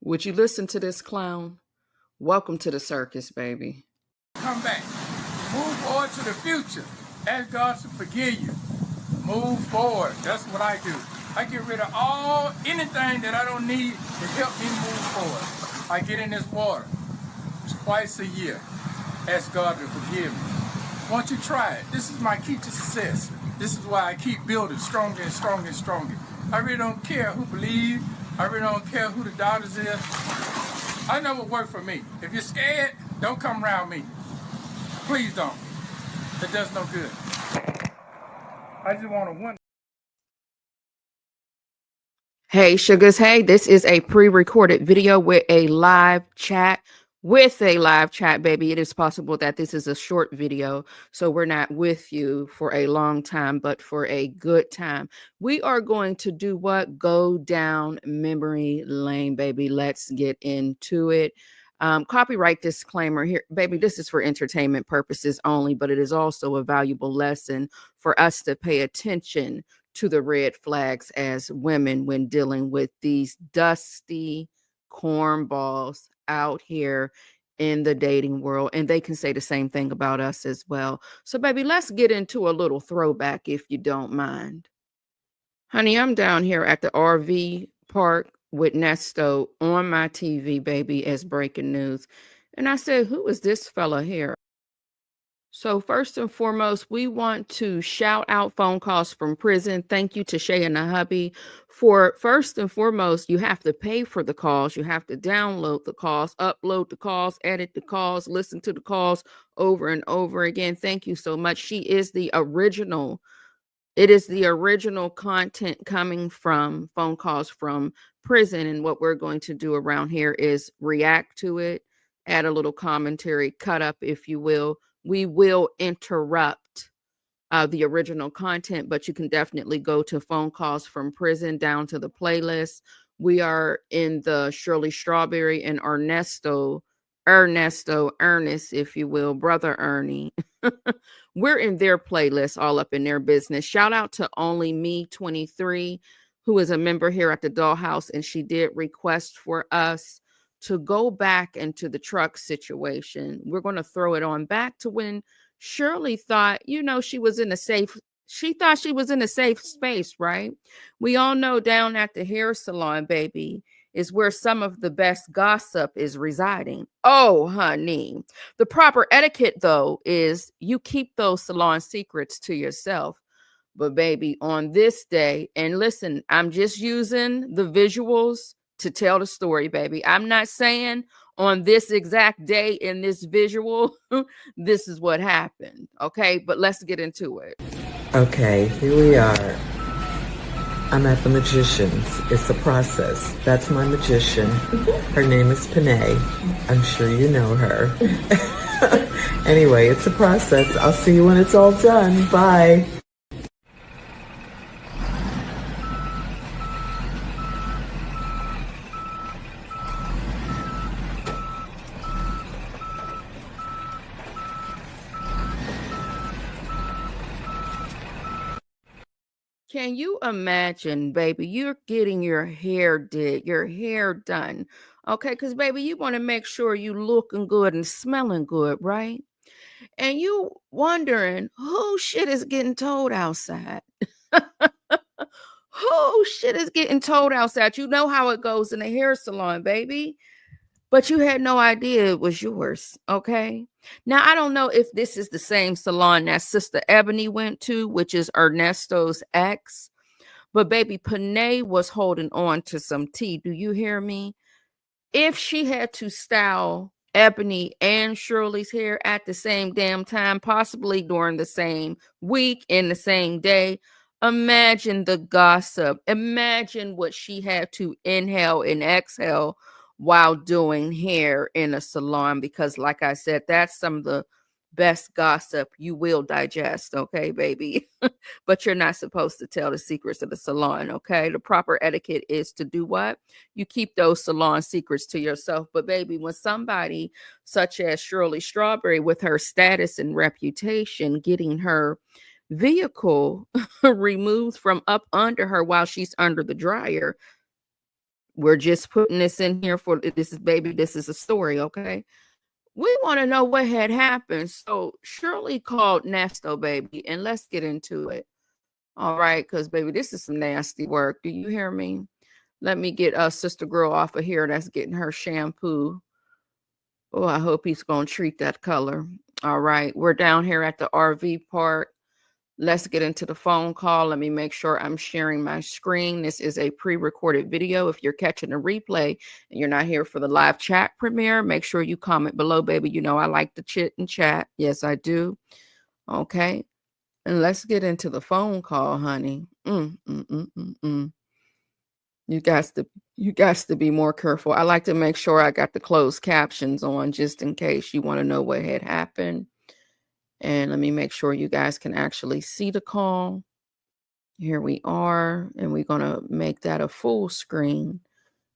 Would you listen to this clown? Welcome to the circus, baby. Come back. Move forward to the future. Ask God to forgive you. Move forward. That's what I do. I get rid of anything that I don't need to help me move forward. I get in this water twice a year. Ask God to forgive me. Won't you try it? This is my key to success. This is why I keep building stronger and stronger and stronger. I really don't care who believes. I really don't care who the doctors is. I know what worked for me. If you're scared, don't come around me. Please don't. It does no good. I just want to win. Hey, sugars. Hey, this is a pre-recorded video with a live chat. Baby. It is possible that this is a short video, so we're not with you for a long time, but for a good time. We are going to do what? Go down memory lane, baby. Let's get into it. Copyright disclaimer here, baby. This is for entertainment purposes only, but it is also a valuable lesson for us to pay attention to the red flags as women when dealing with these dusty cornballs out here in the dating world. And they can say the same thing about us as well. So, baby, let's get into a little throwback if you don't mind. Honey, I'm down here at the RV park with Nesto on my TV, baby, as breaking news. And I said, who is this fella here? So first and foremost, we want to shout out phone calls from prison. Thank you to Shay and the hubby for first and foremost, you have to pay for the calls. You have to download the calls, upload the calls, edit the calls, listen to the calls over and over again. Thank you so much. She is the original. It is the original content coming from phone calls from prison. And what we're going to do around here is react to it, add a little commentary, cut up, if you will. We will interrupt the original content, but you can definitely go to phone calls from prison down to the playlist. We are in the Shirley Strawberry and Ernest, if you will, brother Ernie. We're in their playlist, all up in their business. Shout out to Only Me 23, who is a member here at the Dollhouse, and she did request for us to go back into the truck situation. We're going to throw it on back to when Shirley thought, she was in a safe space, right? We all know down at the hair salon, baby, is where some of the best gossip is residing. Oh, honey. The proper etiquette, though, is you keep those salon secrets to yourself. But baby, on this day, and listen, I'm just using the visuals to tell the story, baby. I'm not saying on this exact day in this visual, this is what happened. Okay, but let's get into it. Okay, here we are. I'm at the magician's. It's a process. That's my magician. Her name is Panay. I'm sure you know her. Anyway, it's a process. I'll see you when it's all done. Bye. Can you imagine, baby, you're getting your hair did, your hair done. Okay, because baby, you want to make sure you looking good and smelling good, right? And you wondering who shit is getting told outside. Who shit is getting told outside? You know how it goes in a hair salon, baby. But you had no idea it was yours, okay? Now, I don't know if this is the same salon that Sister Ebony went to, which is Ernesto's ex. But baby, Panay was holding on to some tea. Do you hear me? If she had to style Ebony and Shirley's hair at the same damn time, possibly during the same week, in the same day, imagine the gossip. Imagine what she had to inhale and exhale while doing hair in a salon, because like I said, that's some of the best gossip you will digest, okay, baby? But you're not supposed to tell the secrets of the salon, okay? The proper etiquette is to do what? You keep those salon secrets to yourself. But baby, when somebody such as Shirley Strawberry, with her status and reputation, getting her vehicle removed from up under her while she's under the dryer, We're just putting this in here for this is baby. This is a story, okay? We want to know what had happened. So Shirley called Nesto, baby, and let's get into it. All right, because baby, this is some nasty work. Do you hear me? Let me get Sister Girl off of here. That's getting her shampoo. Oh, I hope he's going to treat that color. All right, we're down here at the RV park. Let's get into the phone call. Let me make sure I'm sharing my screen. This is a pre-recorded video. If you're catching a replay and you're not here for the live chat premiere, make sure you comment below, baby. You know I like to chit and chat. Yes, I do. Okay. And let's get into the phone call, honey. You guys to be more careful. I like to make sure I got the closed captions on just in case you want to know what had happened. And let me make sure you guys can actually see the call. Here we are, and we're going to make that a full screen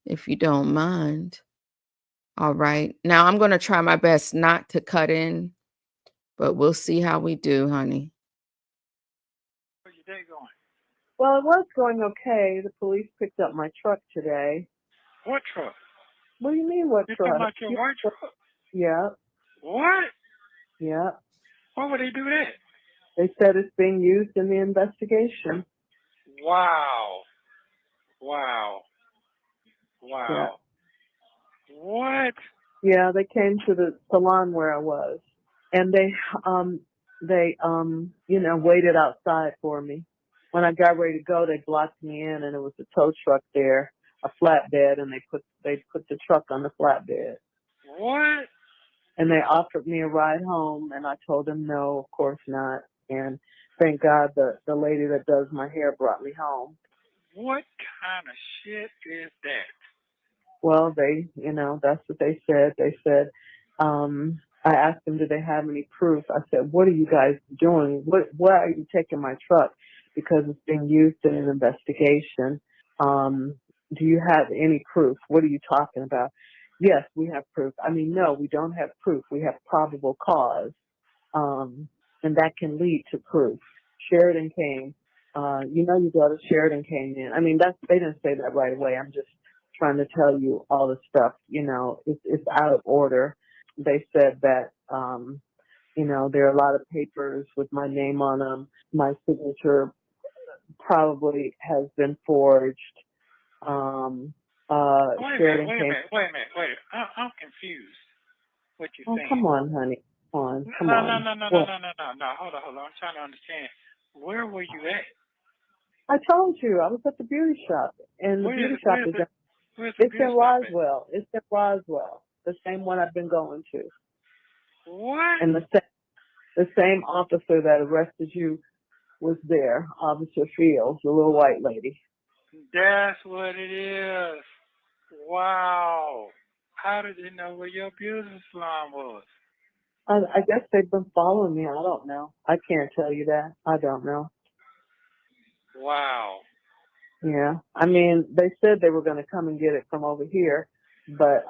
if you don't mind. All right. Now I'm going to try my best not to cut in, but we'll see how we do, honey. How's your day going? Well, it was going okay. The police picked up my truck today. What truck? What do you mean, what You truck? talking about your white truck? Yeah, What? yeah. Why would they do that? They said it's being used in the investigation. Wow. Wow. Wow. Yeah. What? Yeah, they came to the salon where I was, and they waited outside for me. When I got ready to go, they blocked me in, and it was a tow truck there, a flatbed, and they put the truck on the flatbed. What? And they offered me a ride home, and I told them no, of course not. And thank God the lady that does my hair brought me home. What kind of shit is that? Well, that's what they said. They said, I asked them, do they have any proof? I said, what are you guys doing? Why are you taking my truck? Because it's being used in an investigation. Do you have any proof? What are you talking about? Yes, we have proof. I mean, no, we don't have proof. We have probable cause. And that can lead to proof. Sheridan came. Your daughter Sheridan came in. I mean, they didn't say that right away. I'm just trying to tell you all the stuff. It's out of order. They said that, there are a lot of papers with my name on them. My signature probably has been forged. Wait a Sheridan minute. I'm confused. What you're saying? Come on, honey. Come on. No. Hold on. I'm trying to understand. Where were you at? I told you I was at the beauty shop, and the beauty shop is in Roswell. It's in Roswell, the same one I've been going to. What? And the same officer that arrested you was there, Officer Fields, the little white lady. That's what it is. Wow. How did they know where your beauty salon was? I guess they've been following me. I don't know. I can't tell you that. I don't know. Wow. Yeah. I mean, they said they were going to come and get it from over here, but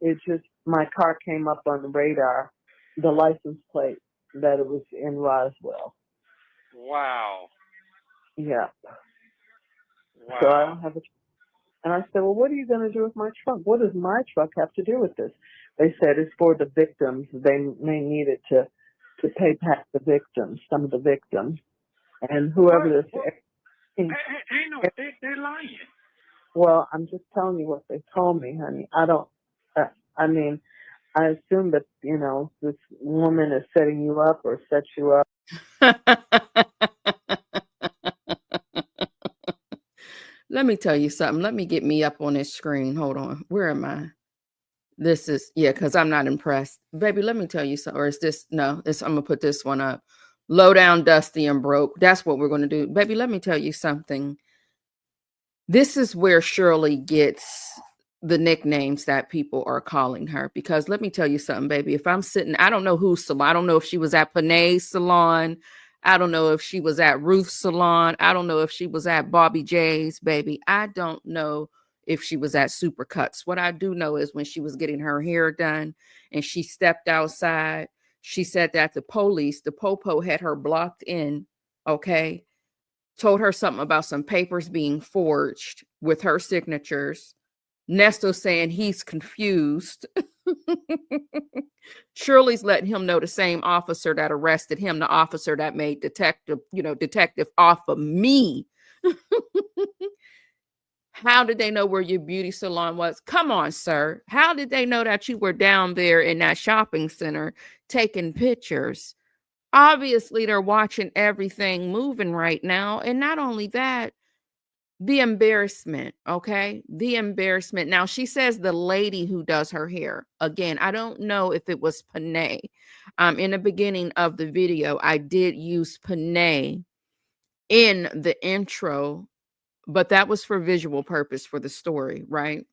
it just, my car came up on the radar, the license plate, that it was in Roswell. Wow. Yeah. Wow. So I don't have and I said, well, what are you going to do with my truck? What does my truck have to do with this? They said it's for the victims. They need it to pay back the victims, some of the victims. And whoever this is. They're lying. Well, I'm just telling you what they told me, honey. I don't, I mean, I assume that, this woman is setting you up or set you up. Let me tell you something. Let me get me up on this screen. Hold on. Where am I? This is, because I'm not impressed. Baby, let me tell you something. Or is this, no, I'm going to put this one up. Low down, dusty, and broke. That's what we're going to do. Baby, let me tell you something. This is where Shirley gets the nicknames that people are calling her. Because let me tell you something, baby. If I'm sitting, I don't know whose salon. I don't know if she was at Panay's salon. I don't know if she was at Ruth's salon. I don't know if she was at Bobby J's, baby. I don't know if she was at Supercuts. What I do know is when she was getting her hair done and she stepped outside, she said that the police, the popo, had her blocked in, okay? told her something about some papers being forged with her signatures. Nesto saying he's confused. Shirley's letting him know the same officer that arrested him, the officer that made detective off of me. How did they know where your beauty salon was? Come on, sir. How did they know that you were down there in that shopping center taking pictures? Obviously, they're watching everything moving right now. And not only that, the embarrassment, okay? The embarrassment. Now, she says the lady who does her hair. Again, I don't know if it was Panay. In the beginning of the video, I did use Panay in the intro, but that was for visual purpose for the story, right?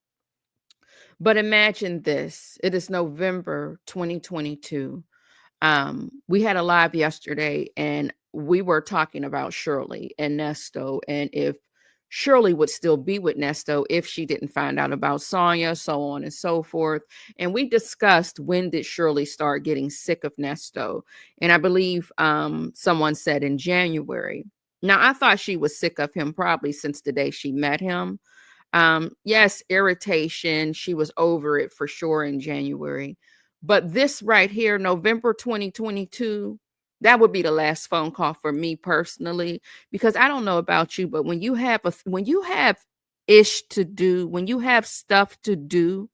But imagine this. It is November 2022. We had a live yesterday and we were talking about Shirley and Nesto and if Shirley would still be with Nesto if she didn't find out about Sonia, so on and so forth. And we discussed when did Shirley start getting sick of Nesto. And I believe someone said in January. Now, I thought she was sick of him probably since the day she met him. Yes, irritation. She was over it for sure in January. But this right here, November 2022, that would be the last phone call for me personally, because I don't know about you, but when you have ish to do, when you have stuff to do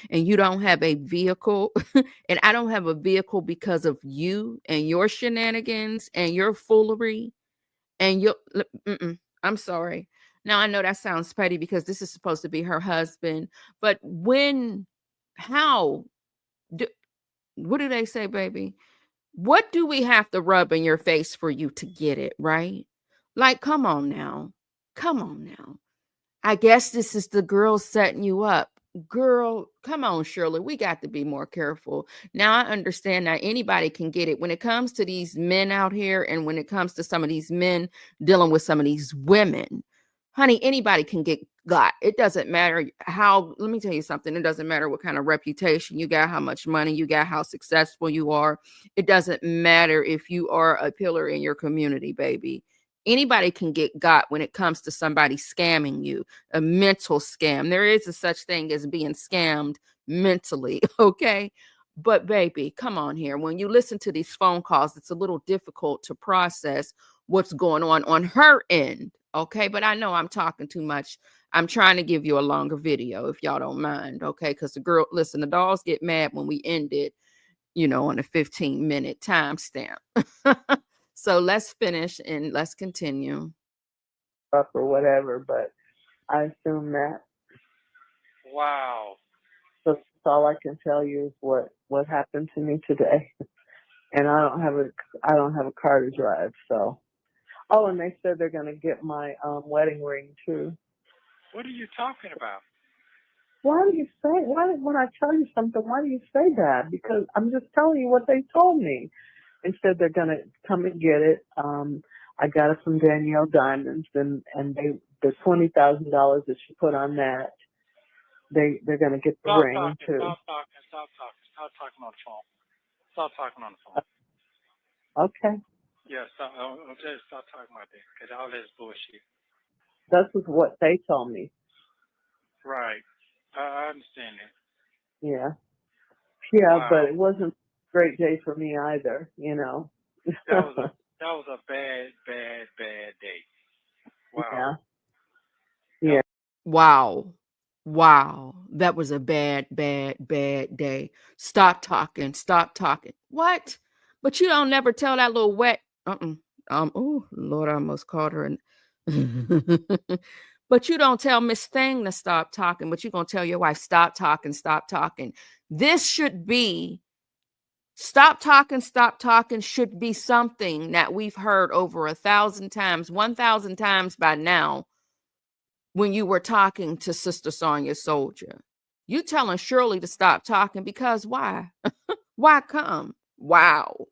and you don't have a vehicle, and I don't have a vehicle because of you and your shenanigans and your foolery and your, I'm sorry. Now I know that sounds petty because this is supposed to be her husband, but how what do they say, baby? What do we have to rub in your face for you to get it, right? Like, come on now. Come on now. I guess this is the girl setting you up. Girl, come on, Shirley. We got to be more careful. Now, I understand that anybody can get it. When it comes to these men out here and when it comes to some of these men dealing with some of these women, honey, anybody can get got. It doesn't matter how, let me tell you something. It doesn't matter what kind of reputation you got, how much money you got, how successful you are. It doesn't matter if you are a pillar in your community, baby. Anybody can get got when it comes to somebody scamming you, a mental scam. There is a such thing as being scammed mentally, okay? But baby, come on here. When you listen to these phone calls, it's a little difficult to process what's going on her end, okay? But I know I'm talking too much. I'm trying to give you a longer video if y'all don't mind, okay? Because the dolls get mad when we end it, on a 15-minute timestamp. So let's finish and let's continue. Up or whatever, but I assume that. Wow. So that's all I can tell you is what happened to me today, and I don't have a car to drive. So, and they said they're gonna get my wedding ring too. What are you talking about? Why when I tell you something, why do you say that? Because I'm just telling you what they told me. They said they're gonna come and get it. I got it from Danielle Diamonds, and the $20,000 that she put on that, they're gonna get the ring too. Stop talking on the phone. Stop talking on the phone. Okay. Yeah, stop talking about that, because all this bullshit. That's what they told me. Right. I understand that. Yeah. Yeah, Wow. but it wasn't a great day for me either, That was a bad day. Wow. Yeah. Wow. That was a bad day. Stop talking. What? But you don't never tell that little wet. Oh, Lord, I almost called her. But you don't tell Miss Thing to stop talking, but you're going to tell your wife, stop talking. This should be, stop talking should be something that we've heard over 1,000 times, 1,000 times by now. When you were talking to Sister Sonia Soldier, you telling Shirley to stop talking because why? Why come? Wow.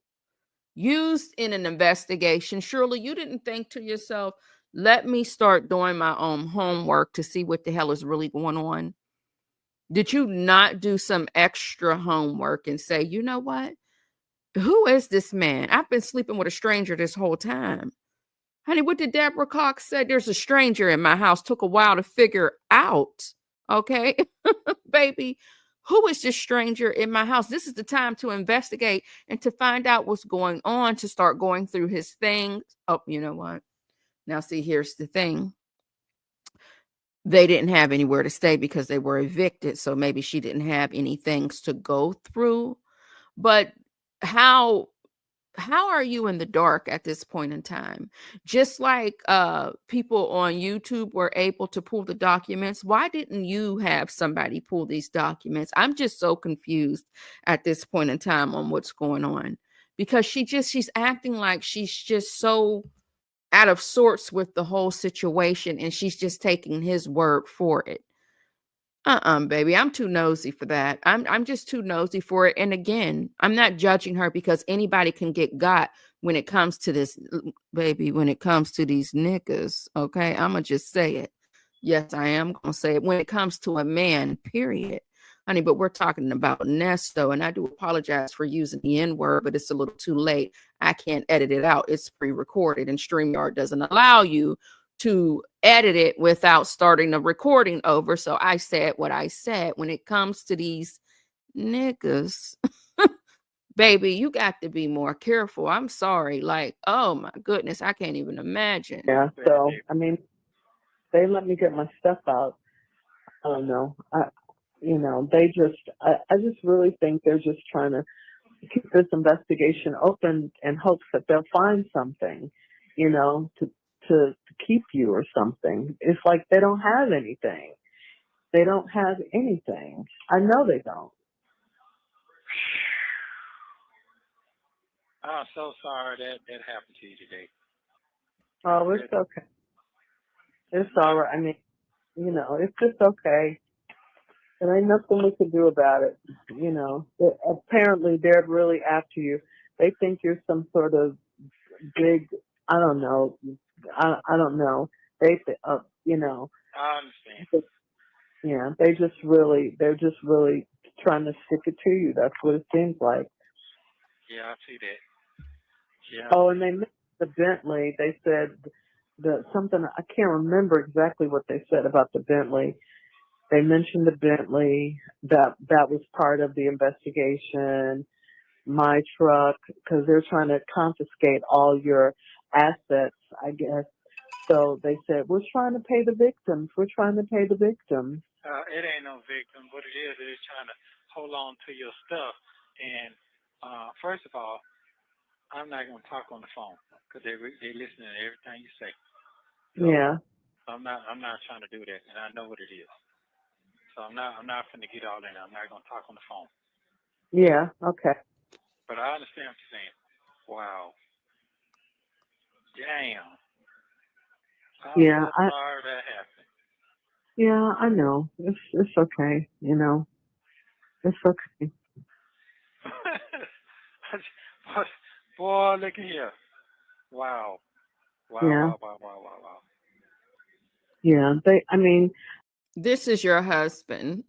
Used in an investigation. Shirley, you didn't think to yourself, let me start doing my own homework to see what the hell is really going on. Did you not do some extra homework and say, you know what? Who is this man? I've been sleeping with a stranger this whole time. Honey, what did Deborah Cox say? There's a stranger in my house. Took a while to figure out. Okay, baby, who is this stranger in my house? This is the time to investigate and to find out what's going on, to start going through his things. Oh, you know what? Now, see, here's the thing. They didn't have anywhere to stay because they were evicted. So maybe she didn't have any things to go through. But how are you in the dark at this point in time? Just like people on YouTube were able to pull the documents, why didn't you have somebody pull these documents? I'm just so confused at this point in time on what's going on, because she's acting like she's just so out of sorts with the whole situation, and she's just taking his word for it. Baby, I'm too nosy for that. I'm just too nosy for it. And again, I'm not judging her, because anybody can get got when it comes to this, baby, when it comes to these niggas. Okay, I'ma just say it. Yes, I am gonna say it. When it comes to a man, period. Honey, but we're talking about Nesto, and I do apologize for using the N-word, but it's a little too late. I can't edit it out. It's pre-recorded, and StreamYard doesn't allow you to edit it without starting the recording over. So I said what I said. When it comes to these niggas, baby, you got to be more careful. I'm sorry. Like, oh my goodness, I can't even imagine. Yeah, so, I mean, they let me get my stuff out. I don't know. I just really think they're just trying to keep this investigation open in hopes that they'll find something, to keep you or something. It's like they don't have anything. They don't have anything. I know they don't. I'm so sorry that happened to you today. Oh, it's okay. It's all right. I mean, it's just okay. There ain't nothing we can do about it. Apparently they're really after you. They think you're some sort of big, I don't know. I don't know. They, I understand. Yeah, they're just really trying to stick it to you. That's what it seems like. Yeah, I see that. Yeah. Oh, and they mentioned the Bentley. They said something, I can't remember exactly what they said about the Bentley. They mentioned the Bentley, that was part of the investigation. My truck, because they're trying to confiscate all your assets, I guess. So they said, we're trying to pay the victims. We're trying to pay the victims. It ain't no victim. What it is trying to hold on to your stuff. And first of all, I'm not going to talk on the phone, because they're listening to everything you say. So yeah. I'm not trying to do that, and I know what it is. So I'm not finna get all in. I'm not going to talk on the phone. Yeah, okay. But I understand what you're saying. Wow. Damn. I'm so sorry that happened. Yeah, I know. It's okay. It's okay. Boy, look at here. Wow. Yeah. Wow. Yeah, This is your husband.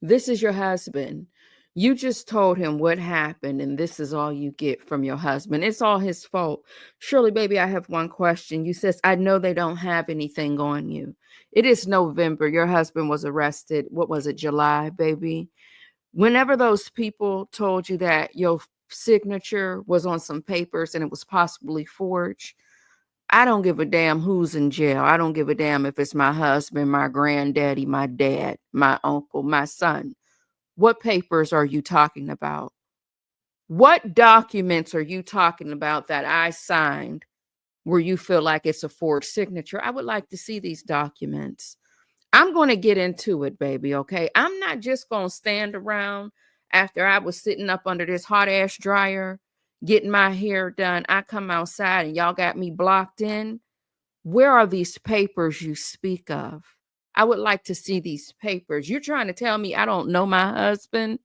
This is your husband. You just told him what happened, and this is all you get from your husband. It's all his fault. Shirley, baby, I have one question. You says, I know they don't have anything on you. It is November. Your husband was arrested. What was it, July, baby? Whenever those people told you that your signature was on some papers and it was possibly forged, I don't give a damn who's in jail. I don't give a damn if it's my husband, my granddaddy, my dad, my uncle, my son. What papers are you talking about? What documents are you talking about that I signed where you feel like it's a forged signature? I would like to see these documents. I'm going to get into it, baby, okay? I'm not just going to stand around after I was sitting up under this hot ass dryer getting my hair done. I come outside and y'all got me blocked in. Where are these papers you speak of? I would like to see these papers. You're trying to tell me I don't know my husband?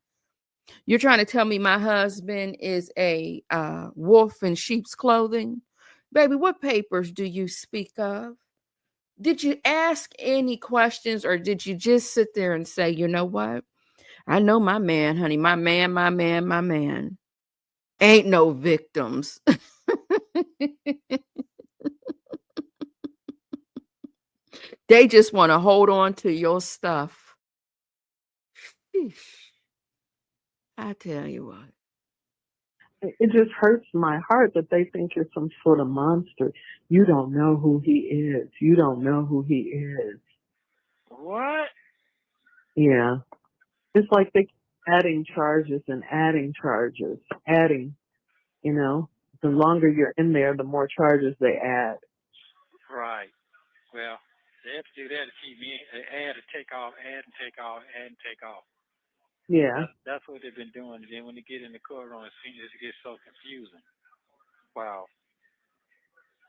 You're trying to tell me my husband is a wolf in sheep's clothing? Baby, what papers do you speak of? Did you ask any questions, or did you just sit there and say, you know what? I know my man, honey. My man. Ain't no victims. They just want to hold on to your stuff. Sheesh. I tell you what. It just hurts my heart that they think you're some sort of monster. You don't know who he is. You don't know who he is. What? Yeah. It's like they keep adding charges and adding charges. Adding, you know. The longer you're in there, the more charges they add. Right. Well, they have to do that to keep me. They add and take off, add and take off, add and take off. Yeah. That's what they've been doing. And then when they get in the courtroom, it gets so confusing. Wow.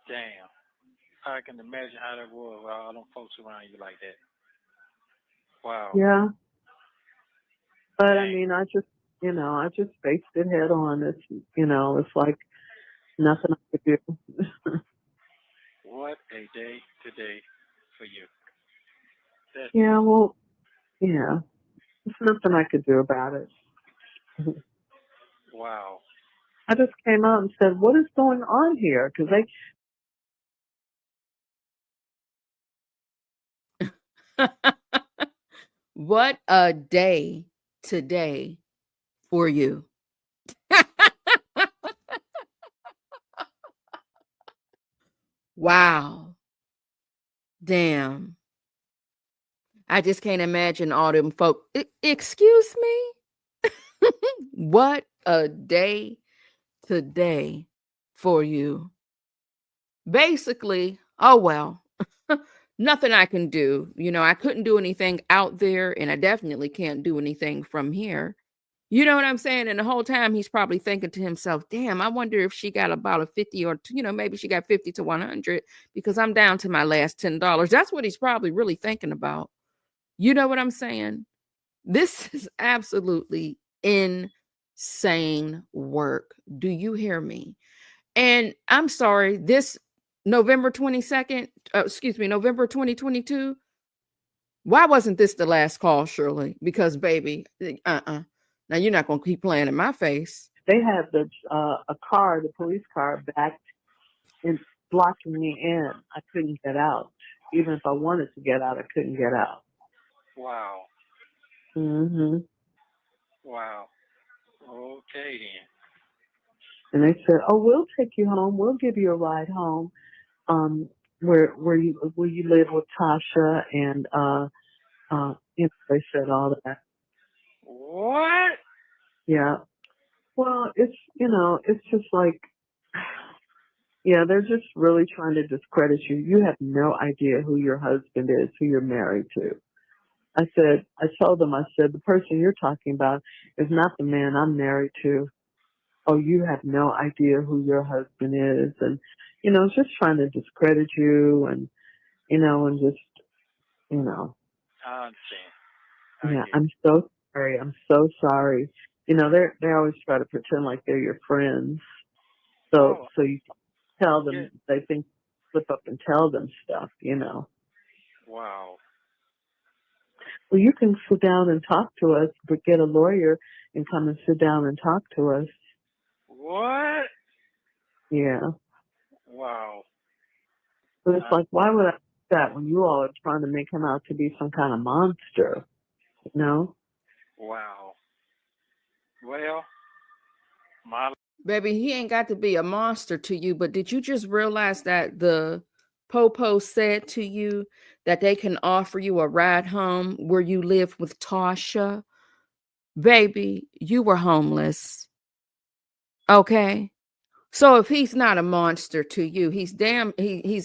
Damn. I can imagine how that was with all them folks around you like that. Wow. Yeah. But Dang. I mean, I just faced it head on. It's like nothing I could do. What a day today for you. Yeah, well, yeah. There's nothing I could do about it. Wow. I just came out and said, what is going on here? Because What a day today for you. Wow. Damn. I just can't imagine all them folk. Excuse me? What a day today for you. Basically, oh well. Nothing I can do. I couldn't do anything out there, and I definitely can't do anything from here. You know what I'm saying? And the whole time he's probably thinking to himself, damn, I wonder if she got about a 50 or, maybe she got 50 to 100 because I'm down to my last $10. That's what he's probably really thinking about. You know what I'm saying? This is absolutely insane work. Do you hear me? And I'm sorry, this November 22nd, November 2022, why wasn't this the last call, Shirley? Because, baby, now you're not going to keep playing in my face. they had the police car, backed and blocking me in. I couldn't get out. Even if I wanted to get out, I couldn't get out. Wow. Mm-hmm. Wow. Okay then. And they said, "Oh, we'll take you home. We'll give you a ride home. Where you live with Tasha and they said all that. What? Yeah. Well, it's just like, yeah, they're just really trying to discredit you. You have no idea who your husband is, who you're married to. I told them, the person you're talking about is not the man I'm married to. Oh, you have no idea who your husband is. And, it's just trying to discredit you and just, I understand. yeah, I'm so sorry. I'm so sorry. They always try to pretend like they're your friends. So you tell them, they think, slip up and tell them stuff, Wow. Well, you can sit down and talk to us, but get a lawyer and come and sit down and talk to us. What? Yeah. Wow. But it's like, why would I do that when you all are trying to make him out to be some kind of monster, Wow. Well, baby, he ain't got to be a monster to you, but did you just realize that the Popo said to you that they can offer you a ride home where you live with Tasha? Baby, you were homeless. Okay. So if he's not a monster to you, he's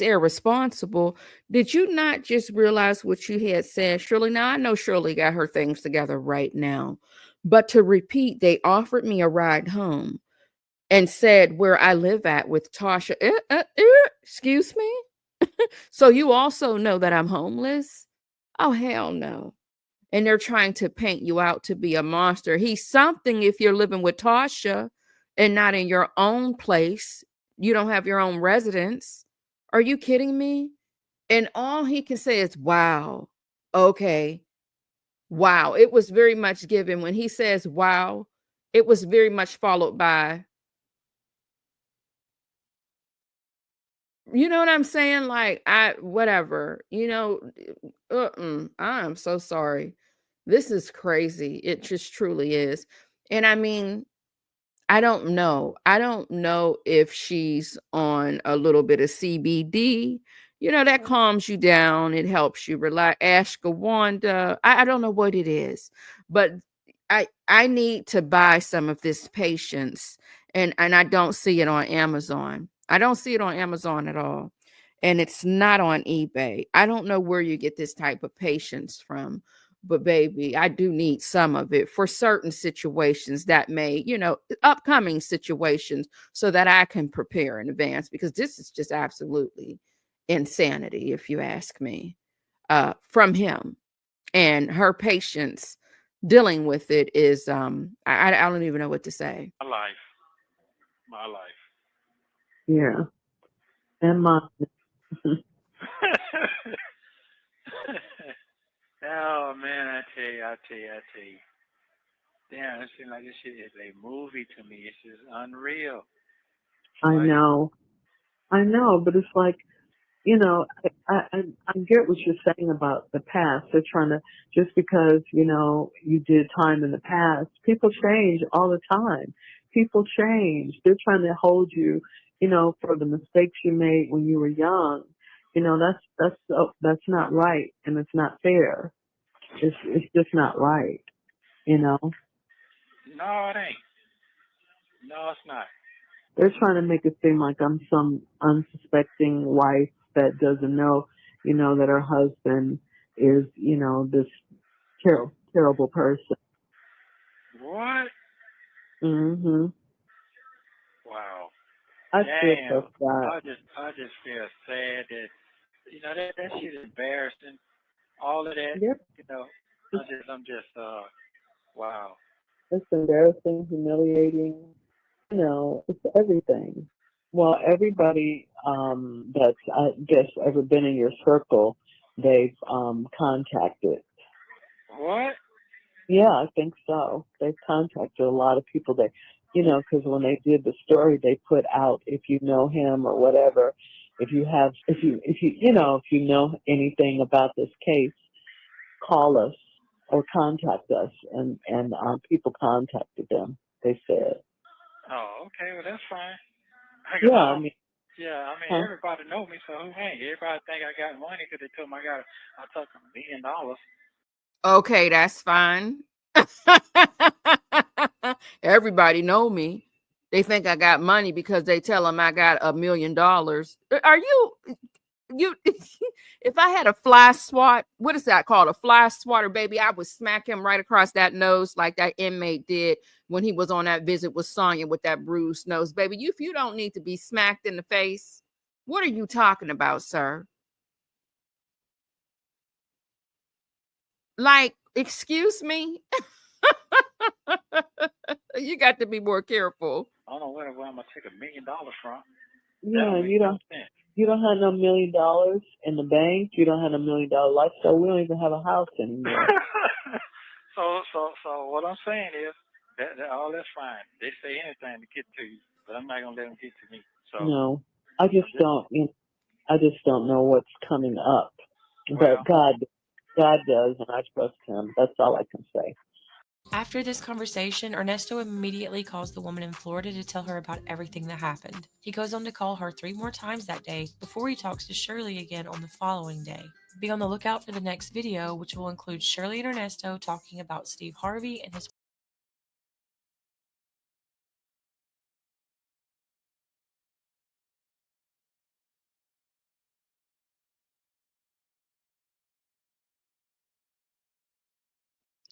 irresponsible. Did you not just realize what you had said, Shirley? Now, I know Shirley got her things together right now, but to repeat, they offered me a ride home and said where I live at with Tasha. Excuse me? So you also know that I'm homeless? Oh, hell no. And they're trying to paint you out to be a monster. He's something if you're living with Tasha and not in your own place. You don't have your own residence. Are you kidding me? And all he can say is, wow. Okay. Wow. It was very much given. When he says, wow, it was very much followed by, You know what I'm saying? Like, whatever, I am so sorry. This is crazy. It just truly is. And I mean, I don't know. I don't know if she's on a little bit of CBD. That calms you down. It helps you relax. Ashwagandha. I don't know what it is, but I need to buy some of this patience, and I don't see it on Amazon. I don't see it on Amazon at all, and it's not on eBay. I don't know where you get this type of patience from. But baby, I do need some of it for certain situations that may, upcoming situations, so that I can prepare in advance, because this is just absolutely insanity, if you ask me, from him. And her patience dealing with it is, I don't even know what to say. My life. Yeah. And mine. Oh man, I tell you. Damn, it seems like this shit is a movie to me. It's just unreal. I know, but it's like, I get what you're saying about the past. They're trying to, just because, you did time in the past, people change all the time. People change. They're trying to hold you, for the mistakes you made when you were young. That's not right, and it's not fair. It's just not right, No, it ain't. No, it's not. They're trying to make it seem like I'm some unsuspecting wife that doesn't know, that her husband is, this terrible person. What? Mhm. Wow. I feel Damn. so sad. I just feel sad that that shit is embarrassing. All of that, Yep. I'm just wow. It's embarrassing, humiliating. It's everything. Well, everybody that's, I guess, ever been in your circle, they've contacted. What? Yeah, I think so. They've contacted a lot of people. Because when they did the story, they put out, if you know him or whatever, if you know anything about this case, call us or contact us. And people contacted them. They said. Oh, okay. Well, that's fine. Yeah, I I don't. mean, Yeah, I mean huh? everybody know me, so hey, everybody think I got money because they told me I took $1 million. Okay, that's fine. Everybody know me. They think I got money because they tell them I got $1 million. Are you if I had a fly swat, what is that called? A fly swatter, baby, I would smack him right across that nose like that inmate did when he was on that visit with Sonya with that bruised nose. Baby, if you don't need to be smacked in the face, what are you talking about, sir? Like, excuse me? You got to be more careful. I don't know where I'm gonna take $1 million from. That Yeah, don't make no sense. you don't have no $1 million in the bank. You don't have a $1 million lifestyle. We don't even have a house anymore. So what I'm saying is that all that's fine. They say anything to get to you, but I'm not gonna let them get to me. So No, I just don't. I just don't know what's coming up. well, But God does, and I trust Him. That's all I can say. After this conversation, Ernesto immediately calls the woman in Florida to tell her about everything that happened. He goes on to call her 3 more times that day before he talks to Shirley again on the following day. Be on the lookout for the next video, which will include Shirley and Ernesto talking about Steve Harvey and his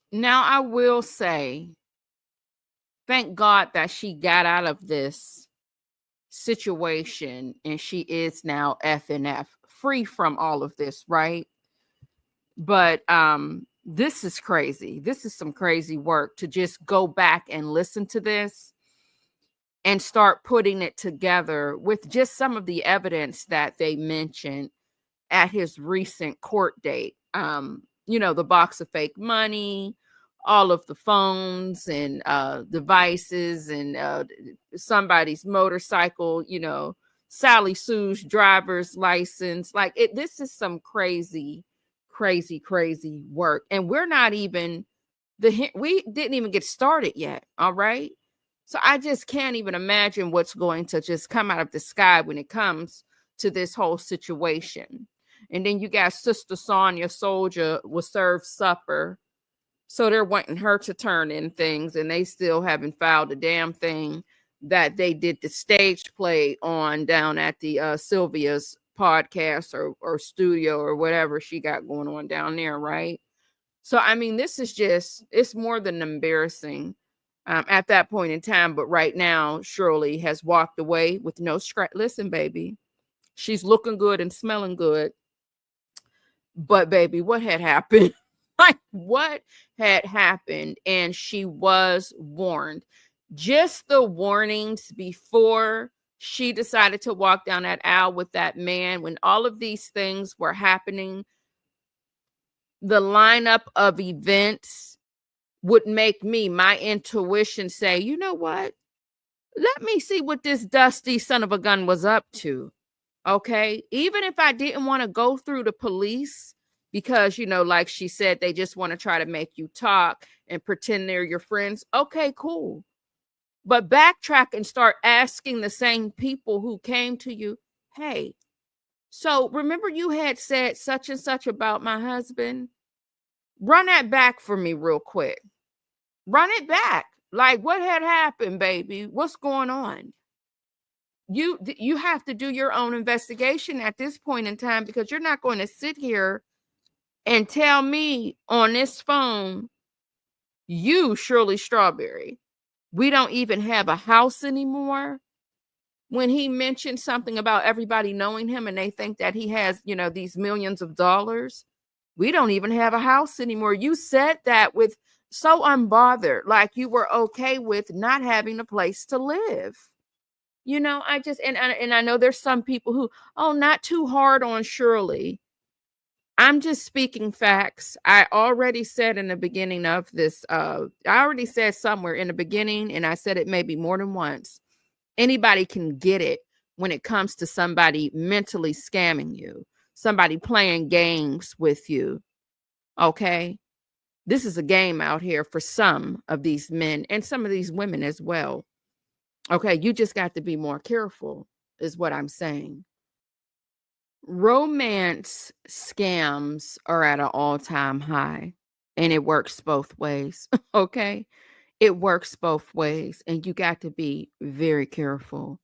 Now, I will say, thank God that she got out of this situation and she is now F and F, free from all of this, right? But this is crazy. This is some crazy work to just go back and listen to this and start putting it together with just some of the evidence that they mentioned at his recent court date. The box of fake money, all of the phones and devices, and somebody's motorcycle, Sally Sue's driver's license. Like this is some crazy, crazy, crazy work. And we're not even we didn't even get started yet. All right. So I just can't even imagine what's going to just come out of the sky when it comes to this whole situation. And then you got Sister Sonia Soldier was served supper. So they're wanting her to turn in things, and they still haven't filed a damn thing that they did the stage play on down at the Sylvia's podcast or studio or whatever she got going on down there, right? So, I mean, this is just, it's more than embarrassing at that point in time. But right now, Shirley has walked away with no scratch. Listen, baby, she's looking good and smelling good. But, baby, what had happened? Like, what had happened? And she was warned. Just the warnings before she decided to walk down that aisle with that man, when all of these things were happening, the lineup of events would make me, my intuition say, you know what? Let me see what this dusty son of a gun was up to. Okay. Even if I didn't want to go through the police, because, like she said, they just want to try to make you talk and pretend they're your friends. Okay, cool. But backtrack and start asking the same people who came to you, hey, so remember you had said such and such about my husband? Run that back for me real quick. Run it back. Like, what had happened, baby? What's going on? You have to do your own investigation at this point in time, because you're not going to sit here and tell me on this phone, you, Shirley Strawberry, we don't even have a house anymore. When he mentioned something about everybody knowing him and they think that he has, these millions of dollars, we don't even have a house anymore. You said that with so unbothered, like you were okay with not having a place to live. I just, and I know there's some people who, not too hard on Shirley. I'm just speaking facts. I already said in the beginning of this, I already said somewhere in the beginning, and I said it maybe more than once. Anybody can get it when it comes to somebody mentally scamming you, somebody playing games with you. Okay. This is a game out here for some of these men and some of these women as well. Okay. You just got to be more careful, is what I'm saying. Romance scams are at an all-time high, and it works both ways. Okay. It works both ways, and you got to be very careful.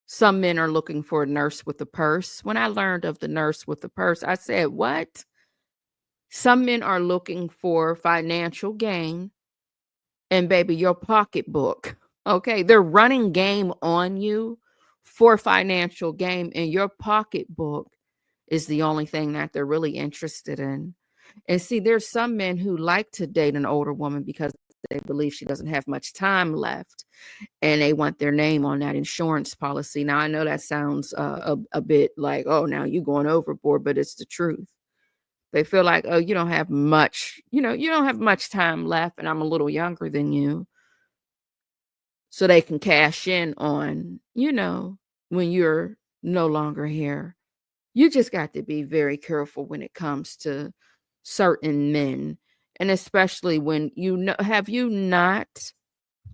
Some men are looking for a nurse with a purse. When I learned of the nurse with the purse, I said, what? Some men are looking for financial gain, and baby, your pocketbook. Okay. They're running game on you for financial gain, and your pocketbook is the only thing that they're really interested in. And see, there's some men who like to date an older woman because they believe she doesn't have much time left, and they want their name on that insurance policy. Now, I know that sounds a bit like, oh, now you're going overboard, but it's the truth. They feel like, oh, you don't have much, you don't have much time left, and I'm a little younger than you. So they can cash in on, when you're no longer here. You just got to be very careful when it comes to certain men. And especially when have you not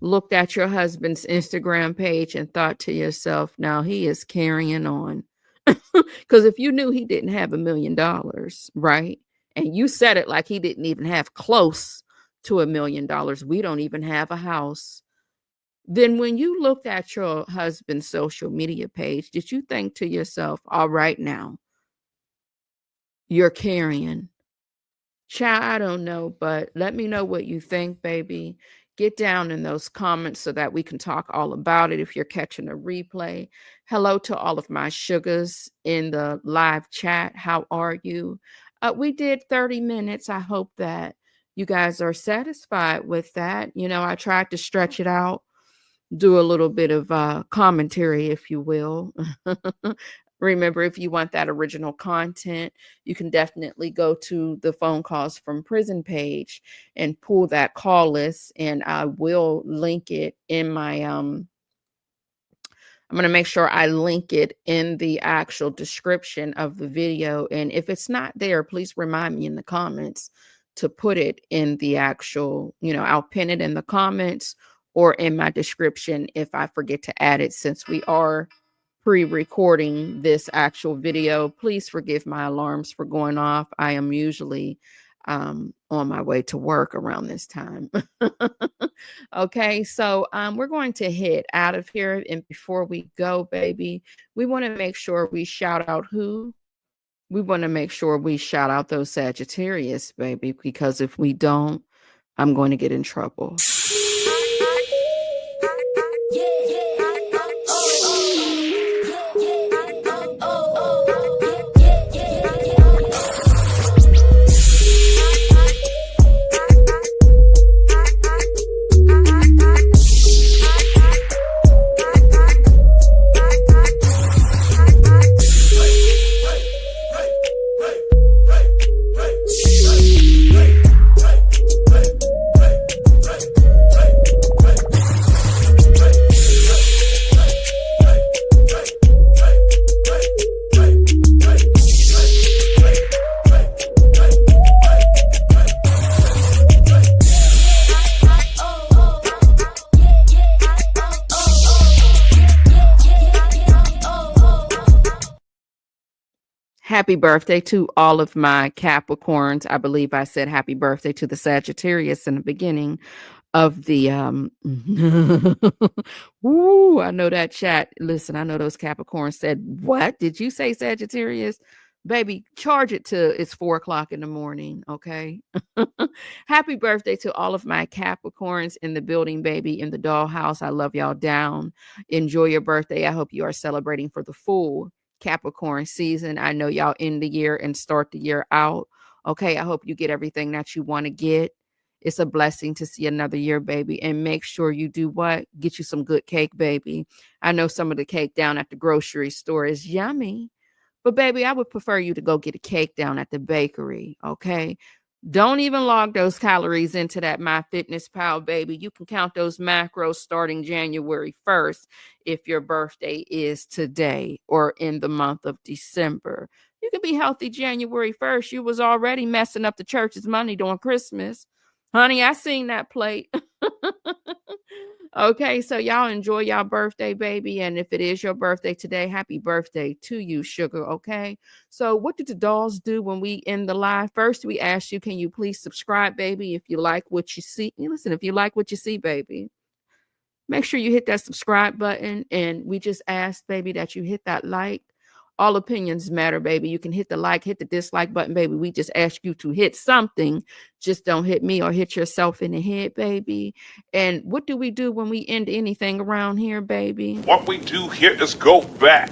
looked at your husband's Instagram page and thought to yourself, now he is carrying on? Because if you knew he didn't have $1 million, right? And you said it like he didn't even have close to $1 million. We don't even have a house. Then when you looked at your husband's social media page, did you think to yourself, all right, now you're carrying? Child, I don't know, but let me know what you think, baby. Get down in those comments so that we can talk all about it if you're catching a replay. Hello to all of my sugars in the live chat. How are you? We did 30 minutes. I hope that you guys are satisfied with that. I tried to stretch it out, do a little bit of commentary, if you will. Remember, if you want that original content, you can definitely go to the phone calls from prison page and pull that call list, and I will link it in my I'm going to make sure I link it in the actual description of the video. And if it's not there, please remind me in the comments to put it in the actual, I'll pin it in the comments or in my description if I forget to add it, since we are pre-recording this actual video. Please forgive my alarms for going off. I am usually on my way to work around this time. Okay, so we're going to hit out of here. And before we go, baby, we want to make sure we shout out who? We want to make sure we shout out those Sagittarius, baby, because if we don't, I'm going to get in trouble. Happy birthday to all of my Capricorns. I believe I said happy birthday to the Sagittarius in the beginning of the Ooh, I know that chat. Listen, I know those Capricorns said, what did you say, Sagittarius? Baby, charge it to it's 4:00 in the morning. Okay. Happy birthday to all of my Capricorns in the building, baby, in the dollhouse. I love y'all down. Enjoy your birthday. I hope you are celebrating for the full Capricorn season. I know y'all end the year and start the year out. Okay. I hope you get everything that you want to get. It's a blessing to see another year, baby. And make sure you do what? Get you some good cake, baby. I know some of the cake down at the grocery store is yummy. But, baby, I would prefer you to go get a cake down at the bakery, okay? Don't even log those calories into that MyFitnessPal, baby. You can count those macros starting January 1st if your birthday is today or in the month of December. You can be healthy January 1st. You was already messing up the church's money during Christmas. Honey, I seen that plate. Okay, so y'all enjoy y'all birthday, baby. And if it is your birthday today, happy birthday to you, sugar. Okay. So what do the dolls do when we end the live? First, we ask you, can you please subscribe, baby, if you like what you see? Listen, if you like what you see, baby, make sure you hit that subscribe button. And we just ask, baby, that you hit that like. All opinions matter, baby. You can hit the like, hit the dislike button, baby. We just ask you to hit something. Just don't hit me or hit yourself in the head, baby. And what do we do when we end anything around here, baby? What we do here is go back.